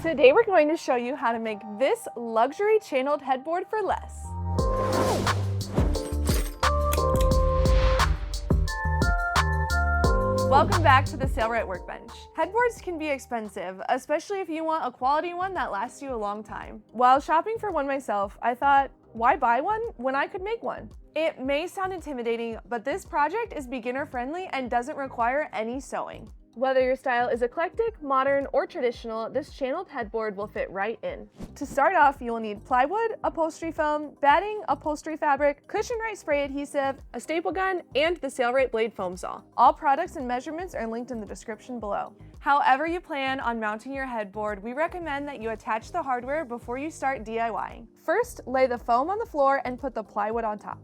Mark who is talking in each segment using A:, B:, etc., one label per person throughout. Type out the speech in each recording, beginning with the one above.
A: Today we're going to show you how to make this luxury channeled headboard for less. Welcome back to the Sailrite workbench. Headboards can be expensive, especially if you want a quality one that lasts you a long time. While shopping for one myself, I thought, why buy one when I could make one? It may sound intimidating, but this project is beginner friendly and doesn't require any sewing. Whether your style is eclectic, modern, or traditional, this channeled headboard will fit right in. To start off, you will need plywood, upholstery foam, batting, upholstery fabric, Cushionrite spray adhesive, a staple gun, and the Sailrite blade foam saw. All products and measurements are linked in the description below. However you plan on mounting your headboard, we recommend that you attach the hardware before you start DIYing. First, lay the foam on the floor and put the plywood on top.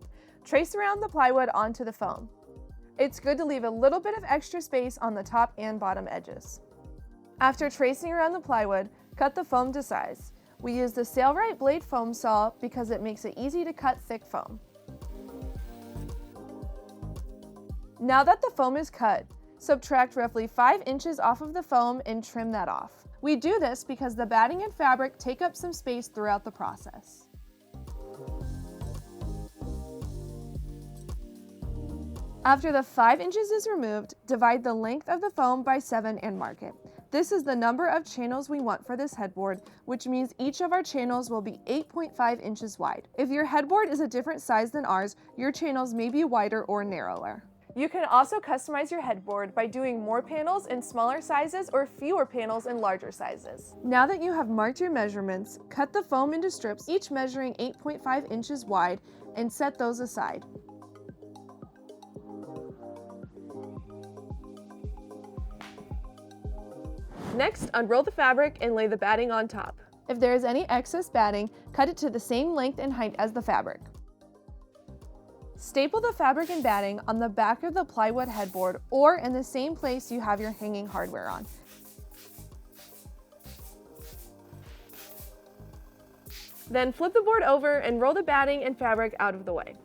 A: Trace around the plywood onto the foam. It's good to leave a little bit of extra space on the top and bottom edges. After tracing around the plywood, cut the foam to size. We use the Sailrite blade foam saw because it makes it easy to cut thick foam. Now that the foam is cut, subtract roughly 5 inches off of the foam and trim that off. We do this because the batting and fabric take up some space throughout the process. After the 5 inches is removed, divide the length of the foam by 7 and mark it. This is the number of channels we want for this headboard, which means each of our channels will be 8.5 inches wide. If your headboard is a different size than ours, your channels may be wider or narrower. You can also customize your headboard by doing more panels in smaller sizes or fewer panels in larger sizes. Now that you have marked your measurements, cut the foam into strips, each measuring 8.5 inches wide, and set those aside. Next, unroll the fabric and lay the batting on top. If there is any excess batting, cut it to the same length and height as the fabric. Staple the fabric and batting on the back of the plywood headboard or in the same place you have your hanging hardware on. Then flip the board over and roll the batting and fabric out of the way.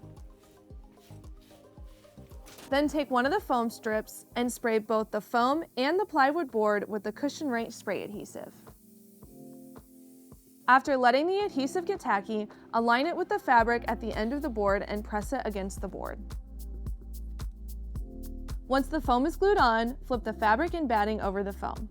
A: Then take one of the foam strips and spray both the foam and the plywood board with the Cushionrite spray adhesive. After letting the adhesive get tacky, align it with the fabric at the end of the board and press it against the board. Once the foam is glued on, flip the fabric and batting over the foam.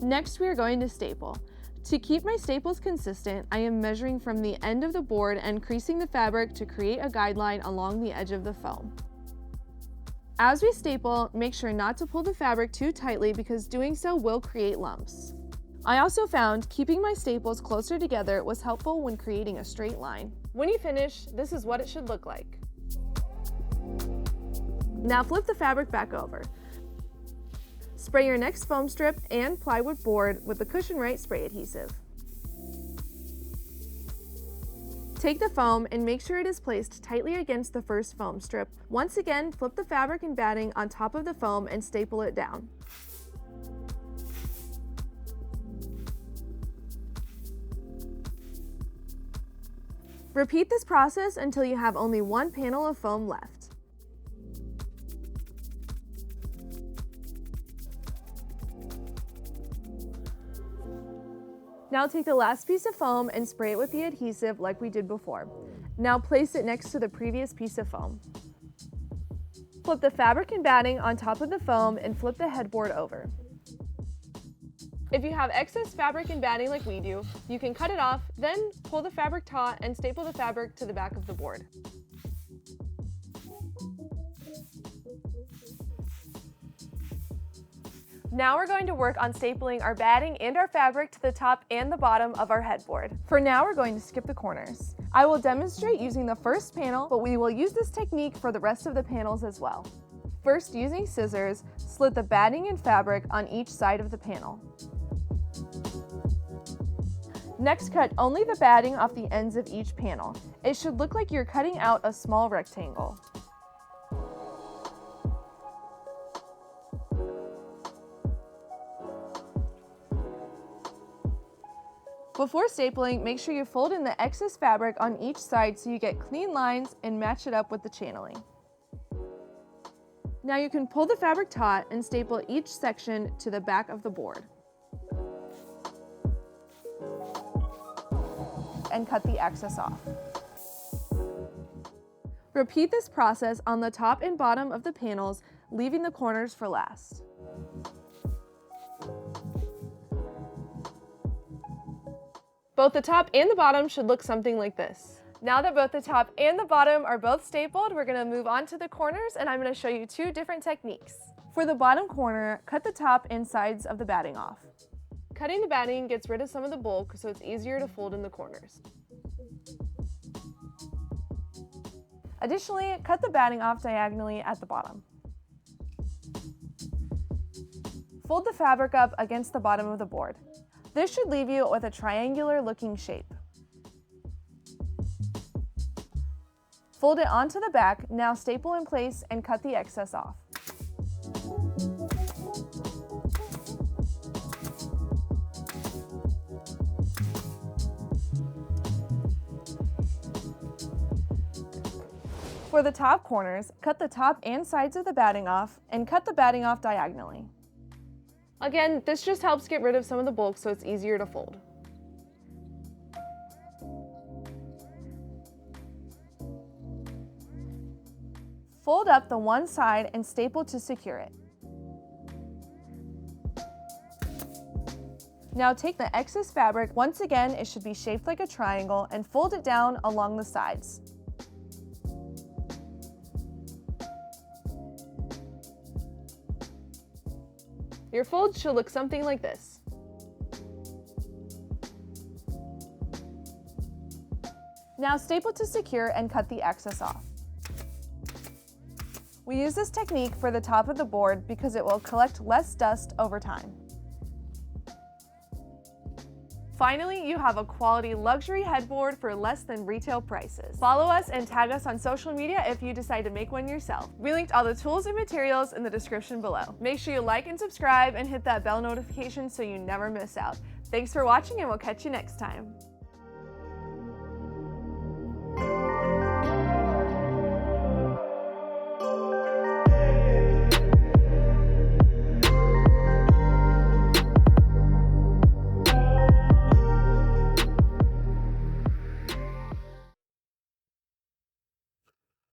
A: Next, we are going to staple. To keep my staples consistent, I am measuring from the end of the board and creasing the fabric to create a guideline along the edge of the foam. As we staple, make sure not to pull the fabric too tightly because doing so will create lumps. I also found keeping my staples closer together was helpful when creating a straight line. When you finish, this is what it should look like. Now flip the fabric back over. Spray your next foam strip and plywood board with the Cushionrite spray adhesive. Take the foam and make sure it is placed tightly against the first foam strip. Once again, flip the fabric and batting on top of the foam and staple it down. Repeat this process until you have only one panel of foam left. Now take the last piece of foam and spray it with the adhesive like we did before. Now place it next to the previous piece of foam. Flip the fabric and batting on top of the foam and flip the headboard over. If you have excess fabric and batting like we do, you can cut it off, then pull the fabric taut and staple the fabric to the back of the board. Now we're going to work on stapling our batting and our fabric to the top and the bottom of our headboard. For now, we're going to skip the corners. I will demonstrate using the first panel, but we will use this technique for the rest of the panels as well. First, using scissors, slit the batting and fabric on each side of the panel. Next, cut only the batting off the ends of each panel. It should look like you're cutting out a small rectangle. Before stapling, make sure you fold in the excess fabric on each side so you get clean lines and match it up with the channeling. Now you can pull the fabric taut and staple each section to the back of the board. and cut the excess off. Repeat this process on the top and bottom of the panels, leaving the corners for last. Both the top and the bottom should look something like this. Now that both the top and the bottom are both stapled, we're gonna move on to the corners, and I'm gonna show you two different techniques. For the bottom corner, cut the top and sides of the batting off. Cutting the batting gets rid of some of the bulk, so it's easier to fold in the corners. Additionally, cut the batting off diagonally at the bottom. Fold the fabric up against the bottom of the board. This should leave you with a triangular looking shape. Fold it onto the back, now staple in place and cut the excess off. For the top corners, cut the top and sides of the batting off and cut the batting off diagonally. Again, this just helps get rid of some of the bulk so it's easier to fold. Fold up the one side and staple to secure it. Now take the excess fabric, once again it should be shaped like a triangle, and fold it down along the sides. Your fold should look something like this. Now staple to secure and cut the excess off. We use this technique for the top of the board because it will collect less dust over time. Finally, you have a quality luxury headboard for less than retail prices. Follow us and tag us on social media if you decide to make one yourself. We linked all the tools and materials in the description below. Make sure you like and subscribe and hit that bell notification so you never miss out. Thanks for watching, and we'll catch you next time.